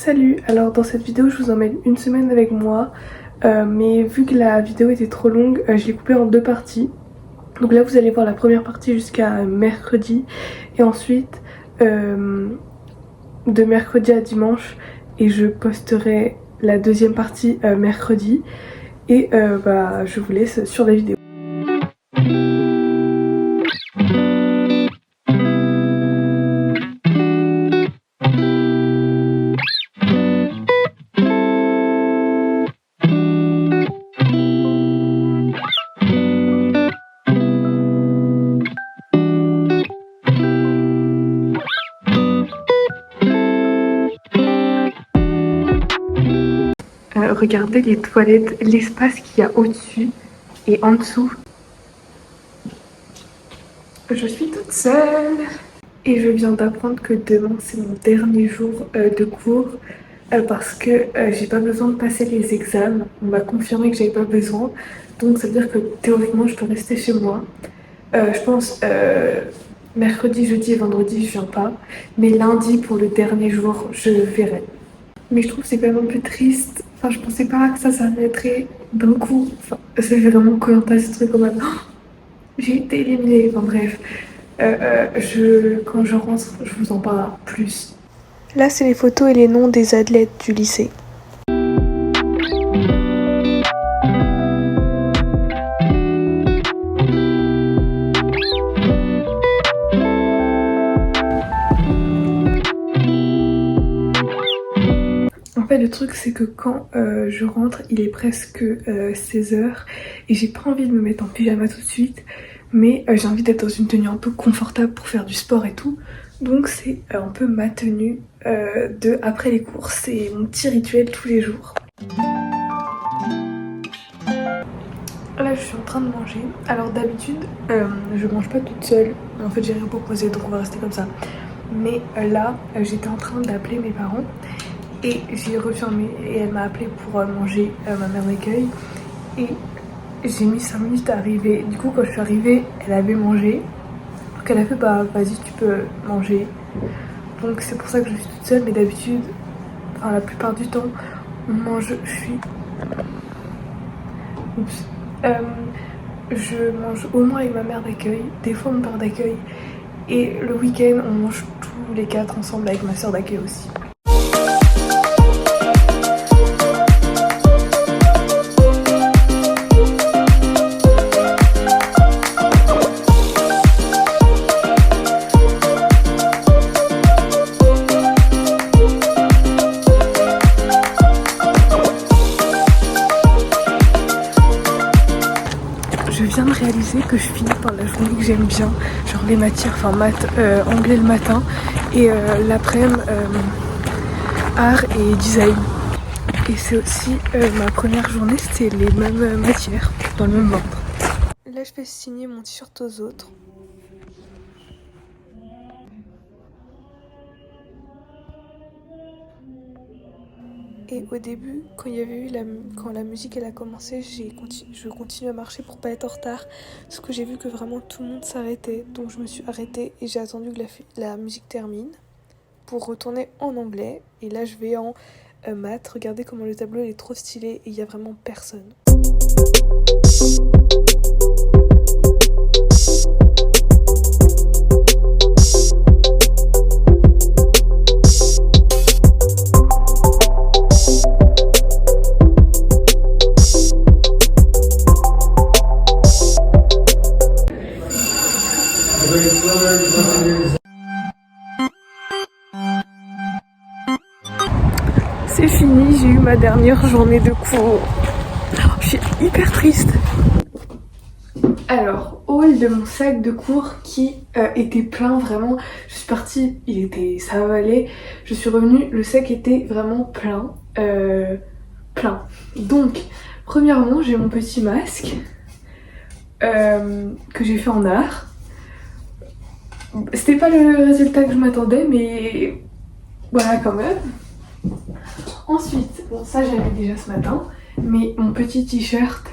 Salut, alors dans cette vidéo je vous emmène une semaine avec moi, mais vu que la vidéo était trop longue, je l'ai coupée en deux parties. Donc là vous allez voir la première partie jusqu'à mercredi et ensuite de mercredi à dimanche, et je posterai la deuxième partie mercredi et je vous laisse sur la vidéo. Regardez les toilettes, l'espace qu'il y a au-dessus et en dessous. Je suis toute seule et je viens d'apprendre que demain c'est mon dernier jour de cours parce que j'ai pas besoin de passer les examens. On m'a confirmé que j'avais pas besoin, donc ça veut dire que théoriquement je peux rester chez moi. Je pense mercredi, jeudi et vendredi je viens pas, mais lundi pour le dernier jour je verrai. Mais je trouve que c'est quand même un peu triste. Enfin, je pensais pas que ça s'arrêterait d'un coup. Enfin, ça fait vraiment Koh-Lanta ce truc en mode oh, j'ai été éliminée. Enfin bref, quand je rentre, je vous en parle plus. Là, c'est les photos et les noms des athlètes du lycée. Le truc c'est que quand je rentre il est presque 16h et j'ai pas envie de me mettre en pyjama tout de suite, mais j'ai envie d'être dans une tenue un peu confortable pour faire du sport et tout, donc c'est un peu ma tenue de après les cours, c'est mon petit rituel tous les jours. Là je suis en train de manger. Alors d'habitude je mange pas toute seule, en fait j'ai rien proposé donc on va rester comme ça, mais là j'étais en train d'appeler mes parents et j'ai refermé et elle m'a appelé pour manger ma mère d'accueil et j'ai mis 5 minutes à arriver. Du coup quand je suis arrivée elle avait mangé, donc elle a fait bah vas-y tu peux manger, donc c'est pour ça que je suis toute seule. Mais d'habitude, enfin la plupart du temps on mange, je mange au moins avec ma mère d'accueil, des fois mon père d'accueil, et le week-end on mange tous les quatre ensemble avec ma soeur d'accueil aussi. Je viens de réaliser que je finis par la journée que j'aime bien, genre les matières, enfin maths, anglais le matin et l'après-midi art et design. Et c'est aussi ma première journée, c'était les mêmes matières, dans le même ordre. Là je fais signer mon t-shirt aux autres. Et au début, quand il y avait eu quand la musique elle a commencé, je continue à marcher pour pas être en retard. Parce que j'ai vu que vraiment tout le monde s'arrêtait. Donc je me suis arrêtée et j'ai attendu que la musique termine pour retourner en anglais. Et là je vais en maths. Regardez comment le tableau il est trop stylé et il y a vraiment personne. C'est fini, j'ai eu ma dernière journée de cours. Je suis hyper triste. Alors, haul de mon sac de cours qui était plein vraiment. Je suis partie, ça allait. Je suis revenue, le sac était vraiment plein. Donc, premièrement, j'ai mon petit masque que j'ai fait en art. C'était pas le résultat que je m'attendais, mais voilà quand même. Ensuite, bon ça j'avais déjà ce matin, mais mon petit t-shirt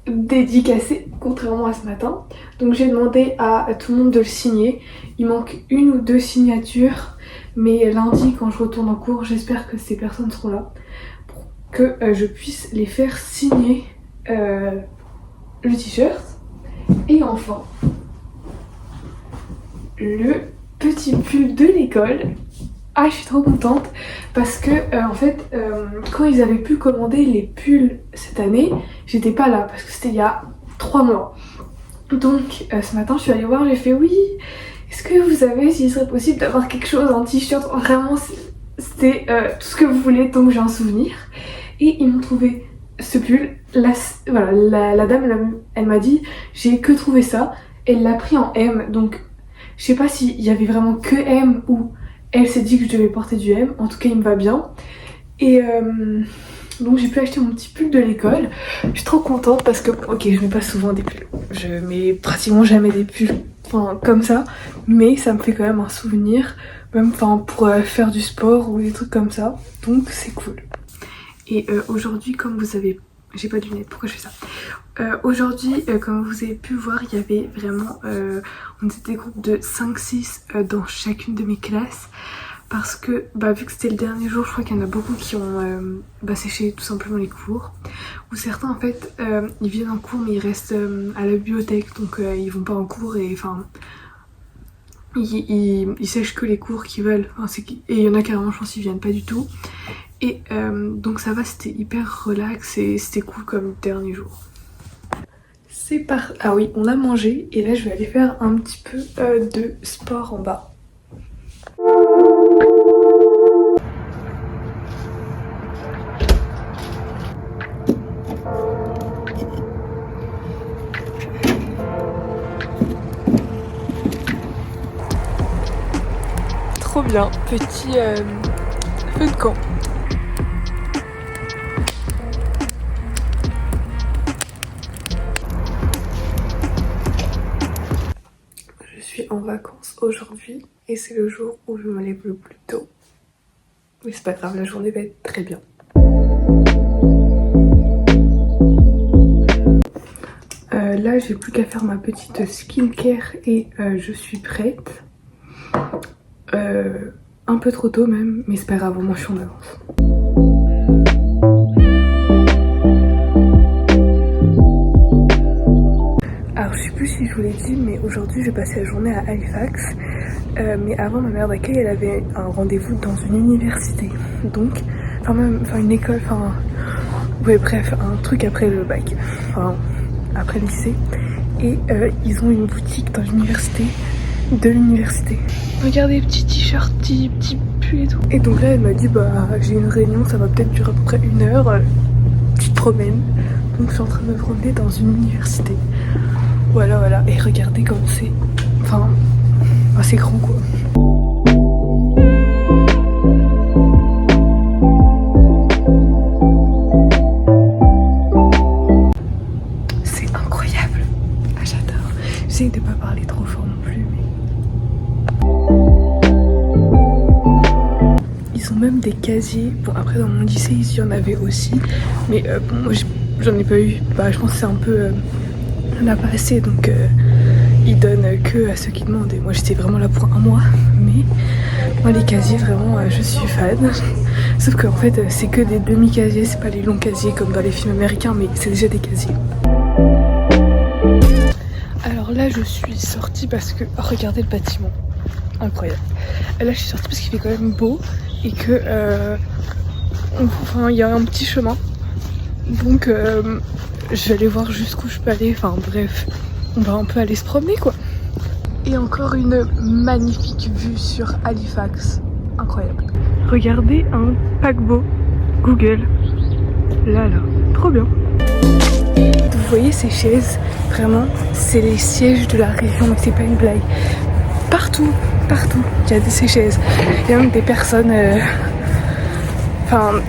dédicacé, contrairement à ce matin. Donc j'ai demandé à tout le monde de le signer. Il manque 1 ou 2 signatures, mais lundi quand je retourne en cours, j'espère que ces personnes seront là pour que je puisse les faire signer le t-shirt. Et enfin, le petit pull de l'école. Ah, je suis trop contente parce que en fait quand ils avaient pu commander les pulls cette année, j'étais pas là parce que c'était il y a 3 mois. Donc ce matin je suis allée voir, j'ai fait oui, est-ce que vous savez s'il serait possible d'avoir quelque chose en t-shirt. Vraiment c'était tout ce que vous voulez tant que j'ai un souvenir. Et ils m'ont trouvé ce pull. La dame elle m'a dit j'ai que trouvé ça. Elle l'a pris en M, donc je sais pas s'il y avait vraiment que M ou elle s'est dit que je devais porter du M. En tout cas il me va bien. Et donc j'ai pu acheter mon petit pull de l'école. Je suis trop contente parce que ok, je mets pas souvent des pulls, je mets pratiquement jamais des pulls comme ça, mais ça me fait quand même un souvenir, même pour faire du sport ou des trucs comme ça, donc c'est cool. Et aujourd'hui, comme vous avez... J'ai pas de lunettes, pourquoi je fais ça? Aujourd'hui, comme vous avez pu voir, il y avait vraiment... on était des groupes de 5-6 dans chacune de mes classes. Parce que vu que c'était le dernier jour, je crois qu'il y en a beaucoup qui ont séché tout simplement les cours. Ou certains en fait, ils viennent en cours mais ils restent à la bibliothèque. Donc ils vont pas en cours et ils sèchent que les cours qu'ils veulent. Et il y en a carrément, je pense, ils viennent pas du tout. Et donc ça va, c'était hyper relax et c'était cool comme dernier jour. Ah oui, on a mangé et là je vais aller faire un petit peu de sport en bas. Trop bien, petit feu de camp. Je suis en vacances aujourd'hui et c'est le jour où je me lève le plus tôt. Mais c'est pas grave, la journée va être très bien. Là j'ai plus qu'à faire ma petite skincare et je suis prête. Un peu trop tôt même, mais c'est pas grave, moi je suis en avance. Alors je sais plus si je vous l'ai dit, mais aujourd'hui je vais passer la journée à Halifax. Mais avant, ma mère d'accueil elle avait un rendez-vous dans une université. Donc, une école, ouais bref, un truc après le bac, après le lycée. Et ils ont une boutique dans l'université. De l'université. Regardez, petits t-shirts, petits pulls et tout. Et donc là elle m'a dit j'ai une réunion, ça va peut-être durer à peu près 1 heure. Tu te promènes. Donc je suis en train de me promener dans une université. Voilà. Et regardez comme c'est. C'est grand quoi. C'est incroyable. J'adore. J'essaie de pas parler trop fort non plus, mais. Ils ont même des casiers. Bon, après dans mon lycée, il y en avait aussi. Mais moi j'en ai pas eu. Je pense que c'est un peu. On n'a pas assez, donc ils donnent que à ceux qui demandent. Et moi j'étais vraiment là pour 1 mois. Mais moi les casiers, vraiment, je suis fan. Sauf qu'en fait, c'est que des demi-casiers, c'est pas les longs casiers comme dans les films américains, mais c'est déjà des casiers. Alors là, je suis sortie parce que. Regardez le bâtiment. Incroyable. Là, je suis sortie parce qu'il fait quand même beau et que. Il y a un petit chemin. Donc, je vais aller voir jusqu'où je peux aller. Bref, on va un peu aller se promener quoi. Et encore une magnifique vue sur Halifax. Incroyable. Regardez un paquebot Google. Là, trop bien. Vous voyez ces chaises, vraiment, c'est les sièges de la région, mais c'est pas une blague. Partout, il y a ces chaises. Il y a même des personnes,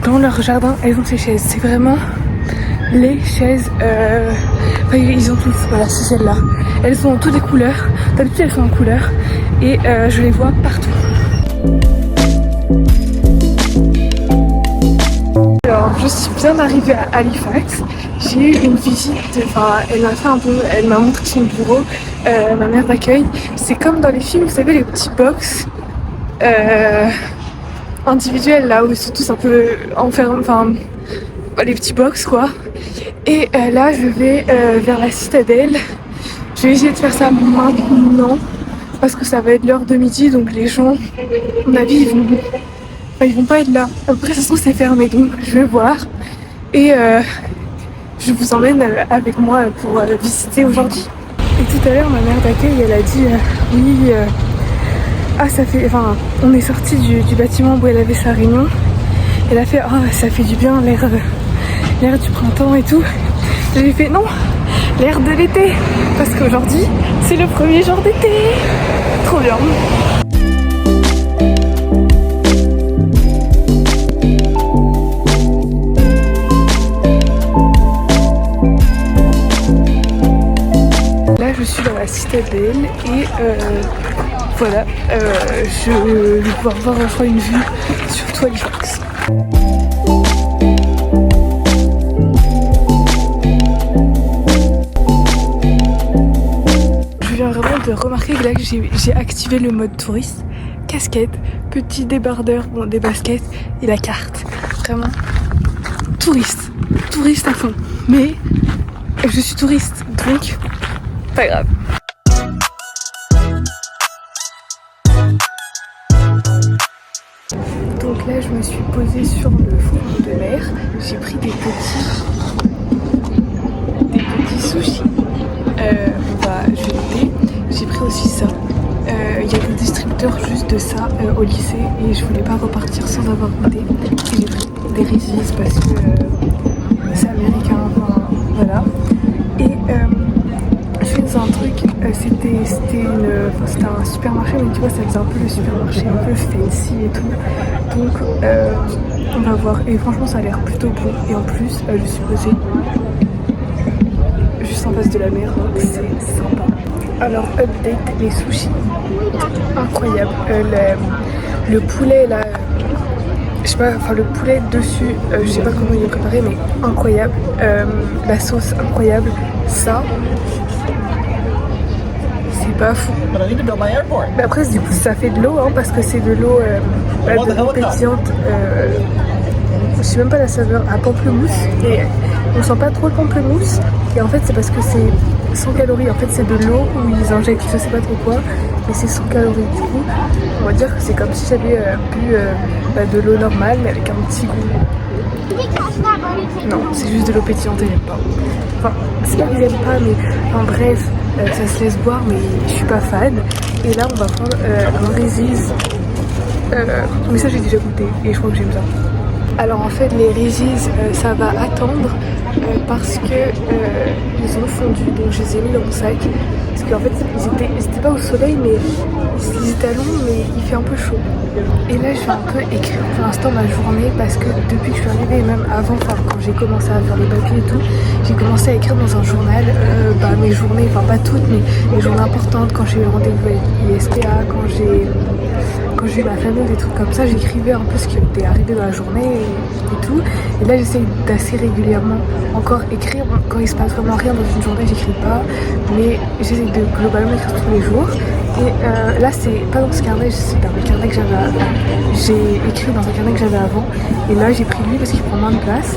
dans leur jardin, elles ont ces chaises. C'est vraiment les chaises, ils ont toutes, voilà, c'est celles-là. Elles sont en toutes les couleurs, d'habitude elles sont en couleur, et je les vois partout. Alors, je suis bien arrivée à Halifax j'ai eu une visite, enfin elle m'a fait un peu, elle m'a montré son bureau, ma mère d'accueil. C'est comme dans les films, vous savez, les petits box individuels là où ils sont tous un peu enfermés, enfin les petits box quoi. Et là je vais vers la citadelle. Je vais essayer de faire ça maintenant parce que ça va être l'heure de midi, donc les gens, à mon avis, ils vont pas être là. Après ça se trouve c'est fermé, donc je vais voir. Et je vous emmène avec moi pour visiter aujourd'hui. Et tout à l'heure, ma mère d'accueil, elle a dit oui, ça fait, enfin, on est sorti du bâtiment où elle avait sa réunion. Elle a fait, ça fait du bien, l'air du printemps et tout. Je lui ai fait non, l'air de l'été, parce qu'aujourd'hui, c'est le premier jour d'été. Trop bien. Là, je suis dans la citadelle et voilà, je vais pouvoir voir enfin une vue sur tout Halifax. Je viens vraiment de remarquer que là j'ai activé le mode touriste, casquette, petit débardeur, bon des baskets et la carte. Vraiment touriste à fond. Mais je suis touriste, donc pas grave. Donc là, je me suis posée sur le front de mer. J'ai pris des petits sushis. On va jeter. J'ai pris aussi ça. Il y a des distributeurs juste de ça au lycée et je voulais pas repartir sans avoir goûté. J'ai pris des Reese's parce que c'est américain. Enfin, voilà. Et je fais un truc. C'était un supermarché, mais tu vois, ça faisait un peu le supermarché, un peu fancy et tout. Donc, on va voir. Et franchement, ça a l'air plutôt bon. Et en plus, je suis posée juste en face de la mer, donc c'est sympa. Alors, update, les sushis, incroyable. Le poulet là, je sais pas, enfin le poulet dessus, je sais pas comment il est préparé, mais incroyable. La sauce, incroyable. Ça, c'est pas fou. Mais après, du coup, ça fait de l'eau, hein, parce que c'est de l'eau pétillante. Je sais même pas la saveur à pamplemousse. Et on sent pas trop le pamplemousse. Et en fait, c'est parce que c'est 100 calories. En fait, c'est de l'eau où ils injectent je sais pas trop quoi. Mais c'est 100 calories. Du coup, on va dire que c'est comme si j'avais bu de l'eau normale, mais avec un petit goût. Non, c'est juste de l'eau pétillante et j'aime pas. Enfin, c'est pas que j'aime pas, mais en bref, ça se laisse boire, mais je suis pas fan. Et là, on va prendre un Reese's. Mais ça, j'ai déjà goûté et je crois que j'aime ça. Alors en fait, les Reese's, ça va attendre parce que ils ont fondu, donc je les ai mis dans mon sac. Parce qu'en fait, ils étaient pas au soleil, mais ils étaient à l'ombre, mais il fait un peu chaud. Et là, je vais un peu écrire pour l'instant ma journée parce que depuis que je suis arrivée, et même avant, quand j'ai commencé à faire les papiers et tout, j'ai commencé à écrire dans un journal mes journées, enfin pas toutes, mais les journées importantes, quand j'ai eu rendez-vous avec ISPA, quand j'ai eu ma famille, des trucs comme ça, j'écrivais un peu ce qui était arrivé dans la journée et tout. Et là, j'essaye d'assez régulièrement encore écrire. Quand il se passe vraiment rien dans une journée, j'écris pas, mais j'essaie de globalement écrire tous les jours. Et là, c'est pas dans ce carnet, c'est dans le carnet que j'avais avant. J'ai écrit dans un carnet que j'avais avant. Et là, j'ai pris lui parce qu'il prend moins de place.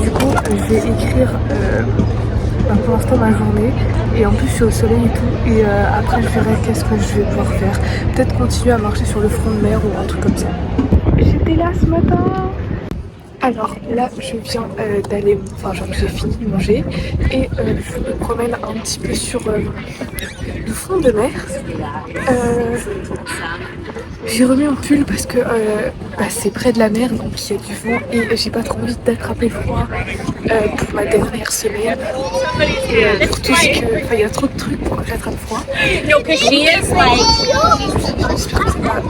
Du coup, je vais écrire pour l'instant ma journée. Et en plus, je suis au soleil et tout. Et après, je verrai qu'est-ce que je vais pouvoir faire. Peut-être continuer à marcher sur le front de mer ou un truc comme ça. J'étais là ce matin. Alors là, je viens d'aller, j'ai fini de manger et je me promène un petit peu sur le front de mer. J'ai remis mon pull parce que c'est près de la mer, donc il y a du vent et j'ai pas trop envie d'attraper froid pour ma dernière semaine. Et pour tout ce que, il y a trop de trucs pour que j'attrape froid. J'espère que c'est pas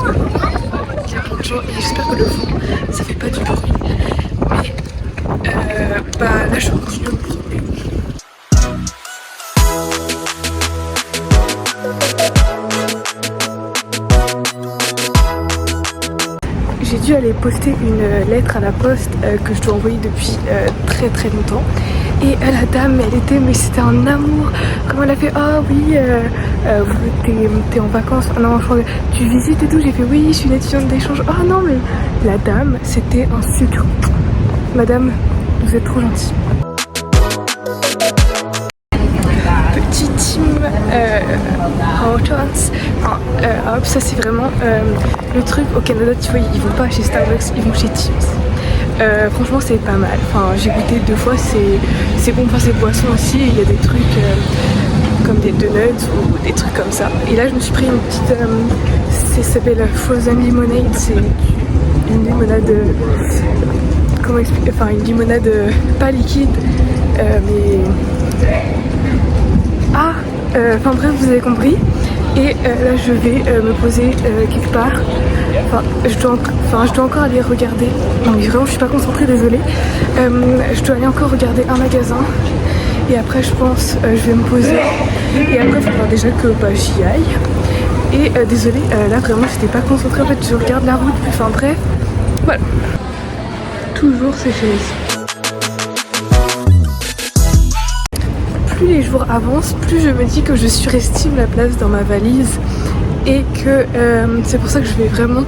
il y a plein de gens et j'espère que le vent ça fait pas du bruit. Mais là je continue à me promener. J'ai dû aller poster une lettre à la poste que je dois envoyer depuis très très longtemps. Et la dame, elle était, mais c'était un amour. Comment elle a fait, ah oui, t'es en vacances, ah non, tu visites et tout. J'ai fait, oui, je suis une étudiante d'échange. Ah non, mais la dame, c'était un sucre. Madame, vous êtes trop gentille. Petit team chance. Hop, ça c'est vraiment le truc au Canada, tu vois, ils vont pas chez Starbucks, ils vont chez Tim's. Franchement c'est pas mal, enfin j'ai goûté 2 fois, c'est bon, enfin c'est boisson aussi, il y a des trucs comme des donuts ou des trucs comme ça. Et là je me suis pris une petite, ça s'appelle Frozen Lemonade, c'est une limonade, comment expliquer, enfin une limonade pas liquide, mais... enfin bref, vous avez compris. Et là je vais me poser quelque part. Je dois encore aller regarder. Non mais vraiment je suis pas concentrée, désolée. Je dois aller encore regarder un magasin. Et après je pense je vais me poser. Et après il faudra déjà que j'y aille. Et désolée, là vraiment j'étais pas concentrée. En fait je regarde la route. Enfin bref. Voilà. Toujours sécheresse. Plus les jours avancent, plus je me dis que je surestime la place dans ma valise et que c'est pour ça que je vais vraiment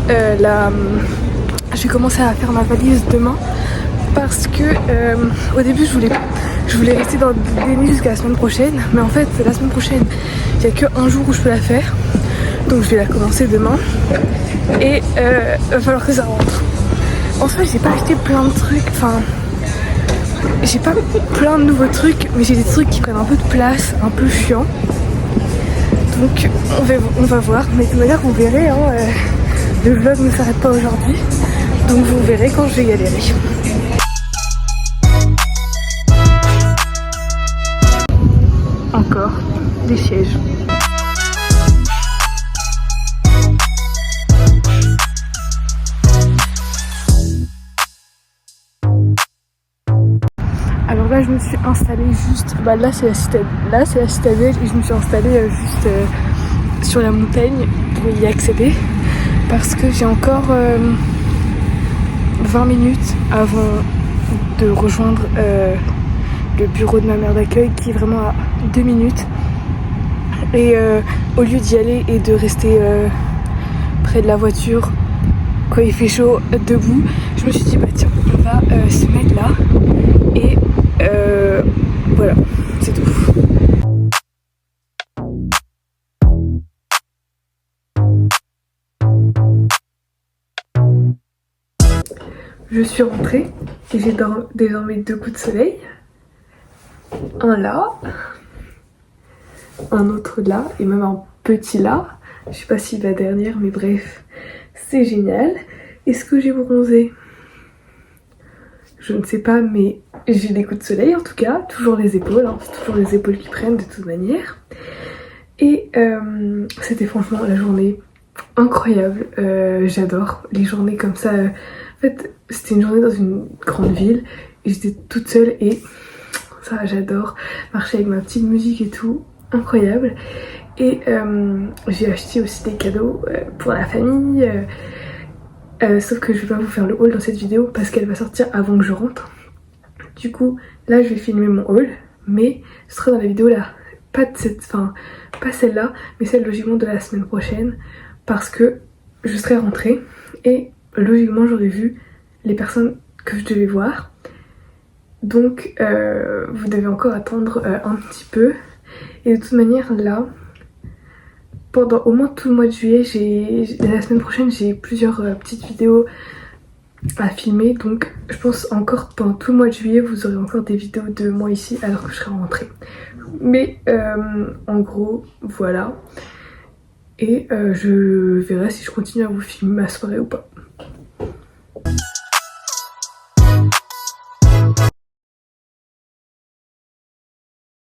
je vais commencer à faire ma valise demain parce que au début je voulais rester dans le déni jusqu'à la semaine prochaine, mais en fait la semaine prochaine il n'y a qu'un jour où je peux la faire, donc je vais la commencer demain et va falloir que ça rentre. En soi j'ai pas acheté plein de trucs, enfin j'ai pas plein de nouveaux trucs, mais j'ai des trucs qui prennent un peu de place, un peu chiant. Donc on va voir, mais de toute manière vous verrez, hein, le vlog ne s'arrête pas aujourd'hui. Donc vous verrez quand je vais galérer. Encore des sièges. Alors là je me suis installée juste, là c'est la citadelle et je me suis installée juste sur la montagne pour y accéder parce que j'ai encore 20 minutes avant de rejoindre le bureau de ma mère d'accueil qui est vraiment à 2 minutes et au lieu d'y aller et de rester près de la voiture quand il fait chaud debout, je me suis dit bah tiens on va se mettre là et voilà, c'est tout. Je suis rentrée et j'ai désormais 2 coups de soleil. Un là, un autre là et même un petit là. Je sais pas s'il va derrière mais bref, c'est génial. Est-ce que j'ai bronzé? Je ne sais pas, mais j'ai des coups de soleil en tout cas, toujours les épaules, hein. C'est toujours les épaules qui prennent de toute manière. Et c'était franchement la journée incroyable, j'adore les journées comme ça. En fait c'était une journée dans une grande ville et j'étais toute seule et ça j'adore, marcher avec ma petite musique et tout, incroyable. Et j'ai acheté aussi des cadeaux pour la famille. Sauf que je vais pas vous faire le haul dans cette vidéo parce qu'elle va sortir avant que je rentre. Du coup là je vais filmer mon haul, mais ce sera dans la vidéo là, pas celle-là, mais celle logiquement de la semaine prochaine parce que je serai rentrée et logiquement j'aurai vu les personnes que je devais voir. Donc vous devez encore attendre un petit peu. Et de toute manière là, pendant au moins tout le mois de juillet, la semaine prochaine j'ai plusieurs petites vidéos à filmer, donc je pense encore pendant tout le mois de juillet vous aurez encore des vidéos de moi ici alors que je serai rentrée. Mais en gros voilà, et je verrai si je continue à vous filmer ma soirée ou pas.